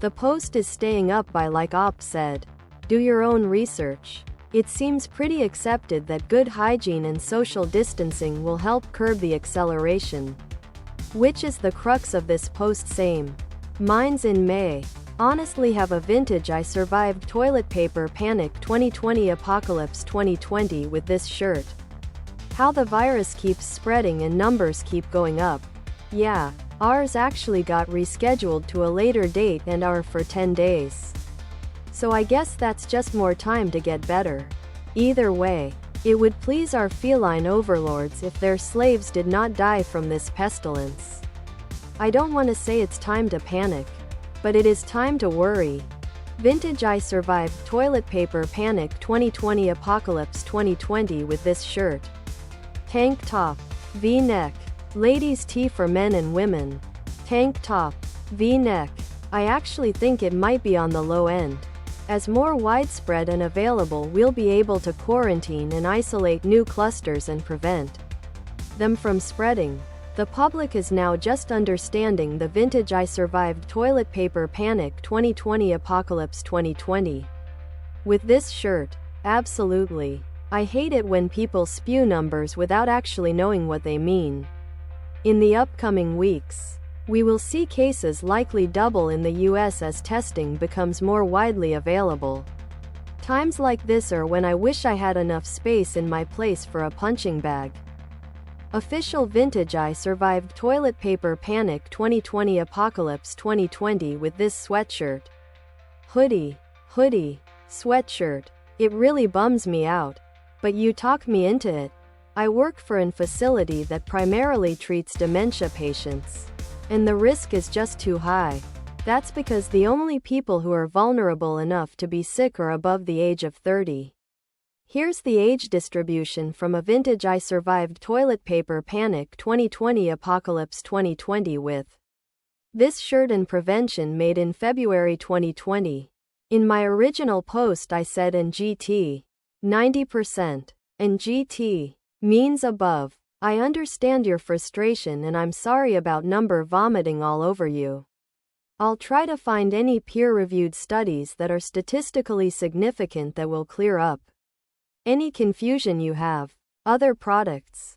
The post is staying up by, like Op said, do your own research. It seems pretty accepted that good hygiene and social distancing will help curb the acceleration. Which is the crux of this post. Same. Mine's in May. Honestly have a vintage I survived toilet paper panic 2020 apocalypse 2020 with this shirt. How the virus keeps spreading and numbers keep going up. Yeah, ours actually got rescheduled to a later date and are for 10 days. So I guess that's just more time to get better. Either way, it would please our feline overlords if their slaves did not die from this pestilence. I don't want to say it's time to panic, but it is time to worry. Vintage I survived toilet paper panic 2020 apocalypse 2020 with this shirt. Tank top, V-neck, ladies tee for men and women. Tank top, V-neck. I actually think it might be on the low end. As more widespread and available, we'll be able to quarantine and isolate new clusters and prevent them from spreading. The public is now just understanding the vintage I survived toilet paper panic 2020 apocalypse 2020. With this shirt, absolutely. I hate it when people spew numbers without actually knowing what they mean. In the upcoming weeks, we will see cases likely double in the US as testing becomes more widely available. Times like this are when I wish I had enough space in my place for a punching bag. Official vintage I survived toilet paper panic 2020 apocalypse 2020 with this sweatshirt. Hoodie, sweatshirt. It really bums me out. But you talk me into it. I work for a facility that primarily treats dementia patients. And the risk is just too high. That's because the only people who are vulnerable enough to be sick are above the age of 30. Here's the age distribution from a vintage I survived toilet paper panic 2020 apocalypse 2020 with this shirt and prevention made in February 2020. In my original post I said NGT 90%. NGT means above. I understand your frustration and I'm sorry about number vomiting all over you. I'll try to find any peer-reviewed studies that are statistically significant that will clear up any confusion you have. Other products.